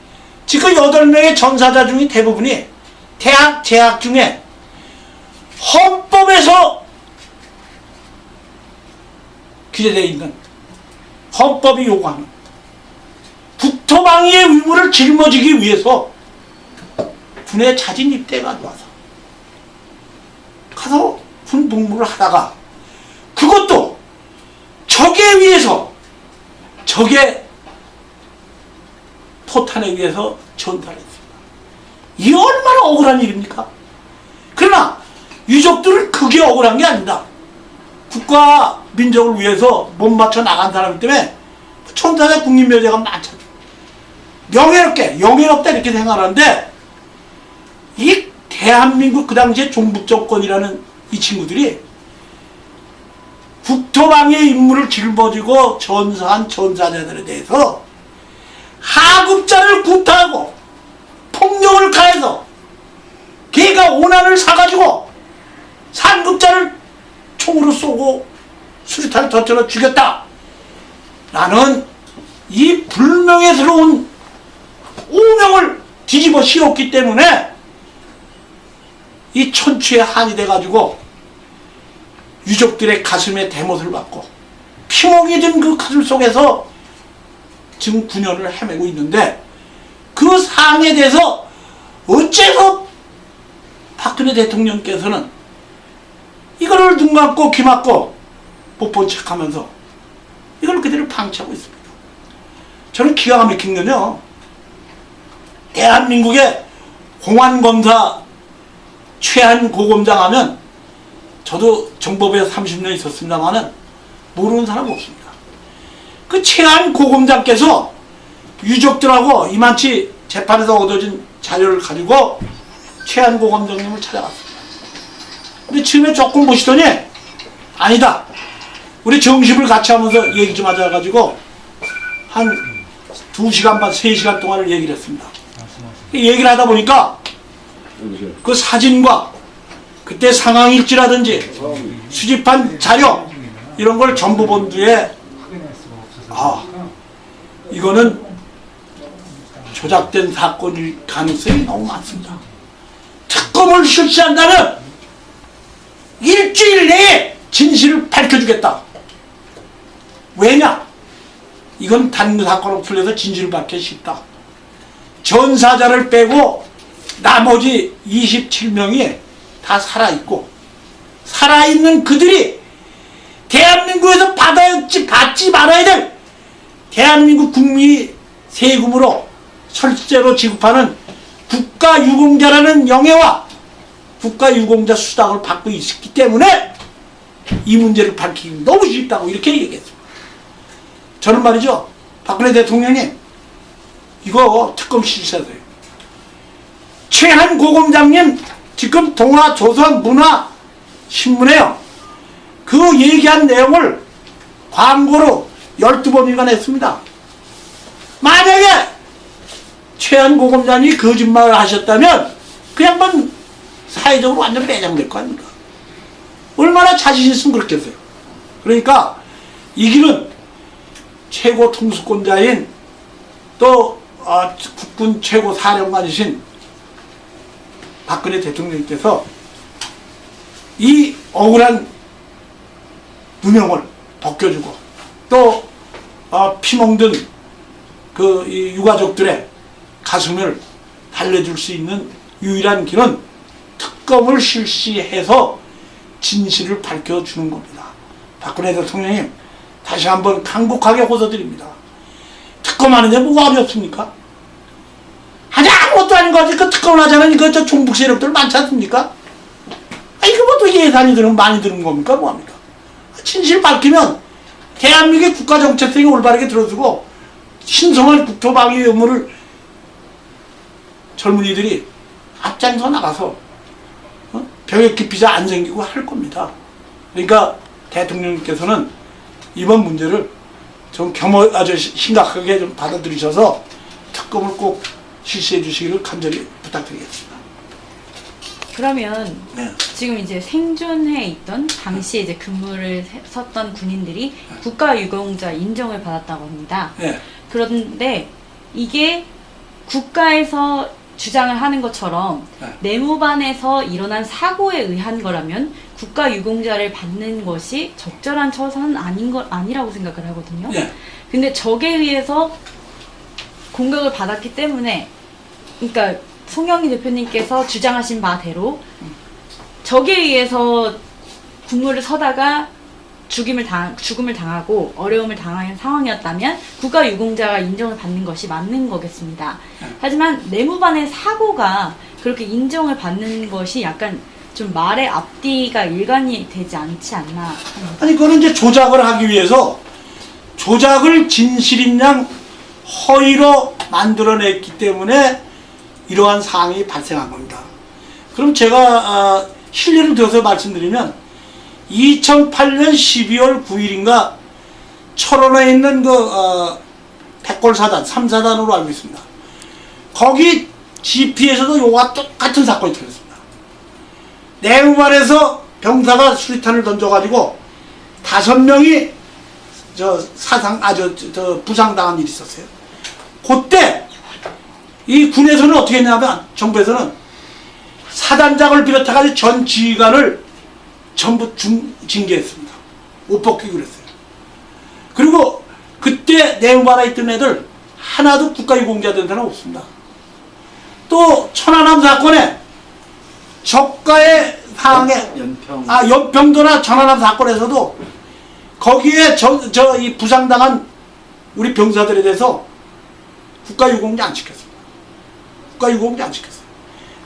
Speaker 1: 지금 8명의 전사자 중에 대부분이 대학 재학 중에 헌법에서 기재되어 있는 헌법이 요구하는 국토방위의 의무를 짊어지기 위해서 군에 자진 입대가 가서 군 복무를 하다가 그것도 적에 의해서 적의 포탄에 의해서 전달을 했습니다. 이게 얼마나 억울한 일입니까? 그러나 유족들은 그게 억울한 게 아니다. 국가 민족을 위해서 못 맞춰 나간 사람 때문에 천사자 국립묘지가 많잖아. 영예롭다 이렇게 생각하는데 이 대한민국 그 당시에 종북정권이라는 이 친구들이 국토방위의 임무를 짊어지고 전사한 전사자들에 대해서 하급자를 구타하고 폭력을 가해서 걔가 오난을 사가지고 상급자를 총으로 쏘고 수류탄을 터뜨려 죽였다 라는 이 불명예스러운 오명을 뒤집어 씌웠기 때문에 이 천추에 한이 돼가지고 유족들의 가슴에 대못을 받고 피멍이 든 그 가슴 속에서 지금 9년을 헤매고 있는데 그 상황에 대해서 어째서 박근혜 대통령께서는 이거를 눈 감고 귀 막고 못 본 척하면서 이걸 그대로 방치하고 있습니다. 저는 기가 막힌 건요, 대한민국의 공안검사 최한 고검장 하면 저도 정법에 30년 있었습니다만은 모르는 사람 없습니다. 그 최한 고검장께서 유족들하고 이만치 재판에서 얻어진 자료를 가지고 최한 고검장님을 찾아갔습니다. 근데 처음에 조금 보시더니 아니다, 우리 정식을 같이 하면서 얘기 좀 하자 가지고 한 2시간 반 3시간 동안을 얘기를 했습니다. 얘기를 하다 보니까 그 사진과 그때 상황일지라든지 수집한 자료 이런 걸 전부 본 뒤에 이거는 조작된 사건일 가능성이 너무 많습니다. 특검을 실시한다면 일주일 내에 진실을 밝혀주겠다. 왜냐? 이건 다른 사건으로 풀려서 진실을 밝기 쉽다. 전사자를 빼고 나머지 27명이 다 살아있고 살아있는 그들이 대한민국에서 받지 말아야 될 대한민국 국민이 세금으로 철제로 지급하는 국가유공자라는 영예와 국가유공자 수당을 받고 있기 때문에 이 문제를 밝히기 너무 쉽다고 이렇게 얘기했습니다. 저는 말이죠, 박근혜 대통령님 이거 특검 실시하세요. 최한 고검장님 지금 동아조선문화신문에요 그 얘기한 내용을 광고로 12번인가 냈습니다. 만약에 최한 고검장이 거짓말을 하셨다면 그 양반 사회적으로 완전 매장될 거 아닙니까? 얼마나 자신 있으면 그렇겠어요. 그러니까 이 길은 최고 통수권자인 또 국군 최고 사령관이신 박근혜 대통령께서 이 억울한 누명을 벗겨주고 또 피멍든 그 이 유가족들의 가슴을 달래줄 수 있는 유일한 길은 특검을 실시해서 진실을 밝혀주는 겁니다. 박근혜 대통령님 다시 한번 강국하게 호소드립니다. 특검하는데 뭐가 어렵습니까? 아니 아무것도 아닌 거지. 그 특검을 하자면 이거 저 종북 세력들 많지 않습니까? 아니 그거 또 예산이 드는 많이 드는 겁니까? 뭐합니까? 진실 밝히면 대한민국의 국가 정체성이 올바르게 들어주고 신성한 국토방위 의무를 젊은이들이 앞장서 나가서 병역 기피자 안 생기고 할 겁니다. 그러니까 대통령께서는 이번 문제를 좀 아주 심각하게 좀 받아들이셔서 특검을 꼭 실시해 주시기를 간절히 부탁드리겠습니다.
Speaker 2: 그러면
Speaker 1: 네.
Speaker 2: 지금 이제 생존해 있던 당시에 이제 근무를 섰던 군인들이 국가유공자 인정을 받았다고 합니다.
Speaker 1: 네.
Speaker 2: 그런데 이게 국가에서 주장을 하는 것처럼
Speaker 1: 네.
Speaker 2: 내무반에서 일어난 사고에 의한 거라면 국가유공자를 받는 것이 적절한 처사는 아니라고 생각을 하거든요.
Speaker 1: 네.
Speaker 2: 근데 적에 의해서 공격을 받았기 때문에, 그러니까 송영기 대표님께서 주장하신 바대로 적에 의해서 군무를 서다가 죽음을 당하고 어려움을 당한 상황이었다면 국가유공자가 인정을 받는 것이 맞는 거겠습니다. 하지만 내무반의 사고가 그렇게 인정을 받는 것이 약간 좀 말의 앞뒤가 일관이 되지 않지 않나.
Speaker 1: 아니 그거는 이제 조작을 하기 위해서 조작을 진실인 양 허위로 만들어냈기 때문에 이러한 사항이 발생한 겁니다. 그럼 제가 실례를 들어서 말씀드리면 2008년 12월 9일인가 철원에 있는 그 백골사단 3사단으로 알고 있습니다. 거기 GP에서도 요와 똑같은 사건이 터졌습니다. 내무반에서 병사가 수리탄을 던져가지고 5명이 부상당한 일이 있었어요. 그때 이 군에서는 어떻게 했냐면 정부에서는 사단장을 비롯해가지고 전 지휘관을 전부 징계했습니다. 옷 벗기고 그랬어요. 그리고 그때 내무반에 있던 애들 하나도 국가유공자 된 사람 없습니다. 또 천안함 사건에 저가의 상황에 연평도나 천안함 사건에서도 거기에 이 부상당한 우리 병사들에 대해서 국가유공자 안 시켰습니다. 국가유공자 안 시켰어요.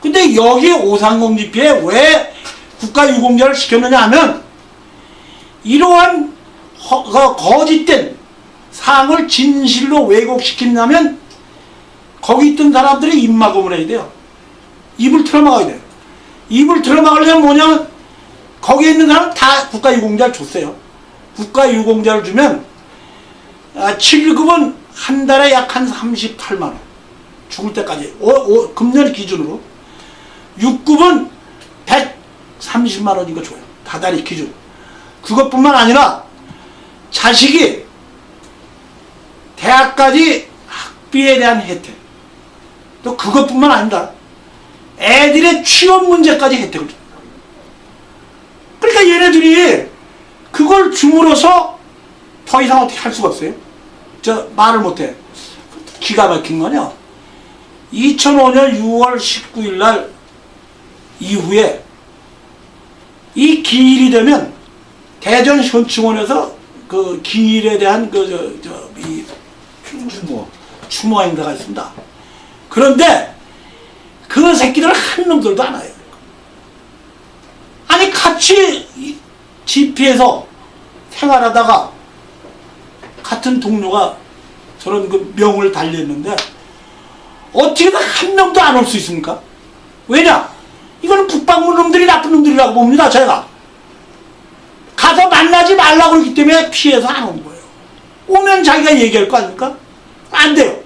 Speaker 1: 근데 여기 오상공 집회에 왜 국가유공자를 시켰느냐 하면 이러한 거짓된 사항을 진실로 왜곡시킨다면 거기 있던 사람들이 입막음을 해야 돼요. 입을 틀어막아야 돼요. 입을 틀어막으려면 뭐냐면 거기에 있는 사람 다 국가유공자를 줬어요. 국가유공자를 주면 7급은 한 달에 약 한 38만원 죽을 때까지 금년 기준으로 6급은 130만원인가 줘요. 다달이 기준. 그것뿐만 아니라 자식이 대학까지 학비에 대한 혜택, 또 그것뿐만 아니다. 애들의 취업 문제까지 혜택을 줍니다. 그러니까 얘네들이 그걸 줌으로써 더 이상 어떻게 할 수가 없어요. 말을 못해. 기가 막힌 거냐. 2005년 6월 19일 날 이후에 이 기일이 되면 대전 현충원에서 그 기일에 대한 추모 행사가 있습니다. 그런데 그 새끼들 한 놈들도 안 와요. 같이 집회에서 생활하다가 같은 동료가 저런 그 명을 달렸는데 어떻게 한 명도 안 올 수 있습니까? 왜냐? 이거는 북방문 놈들이 나쁜 놈들이라고 봅니다. 제가 가서 만나지 말라고 그러기 때문에 피해서 안 온 거예요. 오면 자기가 얘기할 거 아닙니까? 안 돼요.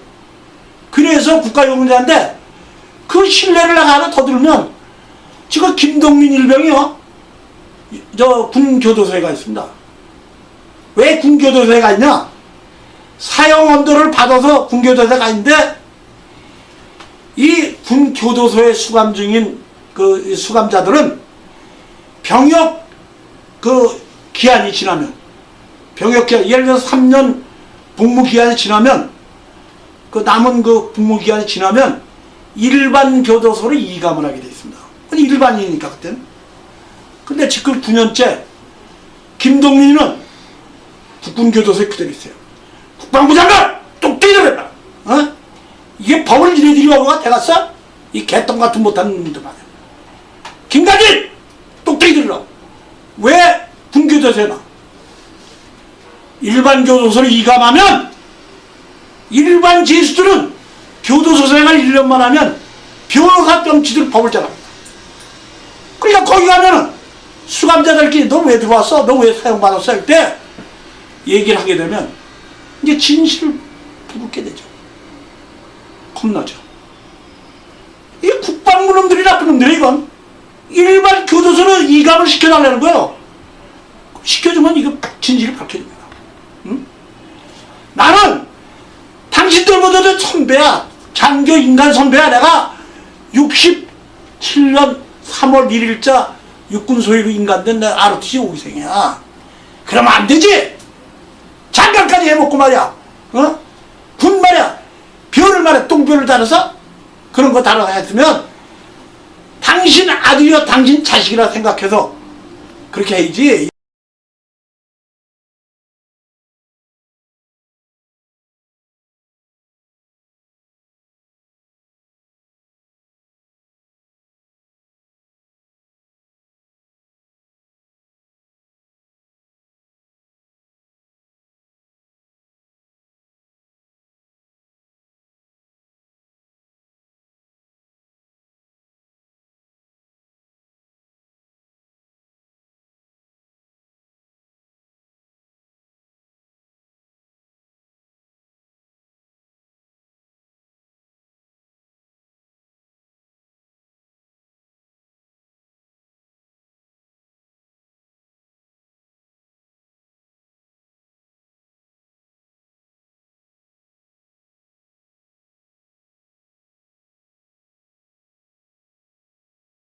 Speaker 1: 그래서 국가유공자인데 그 신뢰를 내가 하나 더 들으면 지금 김동민 일병이요, 저 군교도소에 가 있습니다. 왜 군교도소에 가 있냐? 사형 언도를 받아서 군교도소에 가 있는데 이 군교도소에 수감 중인 그 수감자들은 병역 그 기한이 지나면, 병역 기한, 예를 들어서 3년 복무 기한이 지나면, 그 남은 그 복무 기한이 지나면 일반 교도소로 이감을 하게 돼 있습니다. 일반인이니까 그때는. 근데 지금 9년째 김동민은 국군교도소에 그대로 있어요. 국방부 장관 똑똑히 들어라. 어? 이게 법을 이래들이 어부가 돼갔어? 이 개똥 같은 못하는 놈들 말이야. 김가진 똑똑히 들으라. 왜 군교도소에 나? 일반 교도소를 이감하면 일반 죄수들은 교도소 생활 1년만 하면 변호사 병치들 법을 잘합니다. 그러니까 거기 가면은 수감자들끼리 너 왜 들어왔어? 너 왜 사형받았어? 할 때 얘기를 하게 되면 이제 진실을 부르게 되죠. 겁나죠. 이 국방부 놈들이 나쁜 놈들이 이건 일반 교도소를 이감을 시켜달라는 거예요. 시켜주면 이거 진실이 밝혀집니다. 응? 나는 당신들보다도 선배야. 장교 인간 선배야. 내가 67년 3월 1일자 육군 소위로 인간된 내 ROTC 5기생이야. 그러면 안 되지. 장관까지 해먹고 말이야. 어? 군 말이야. 별을 말이야. 똥별을 달아서 그런 거 달아 했으면 당신 아들이여 당신 자식이라 생각해서 그렇게 해야지.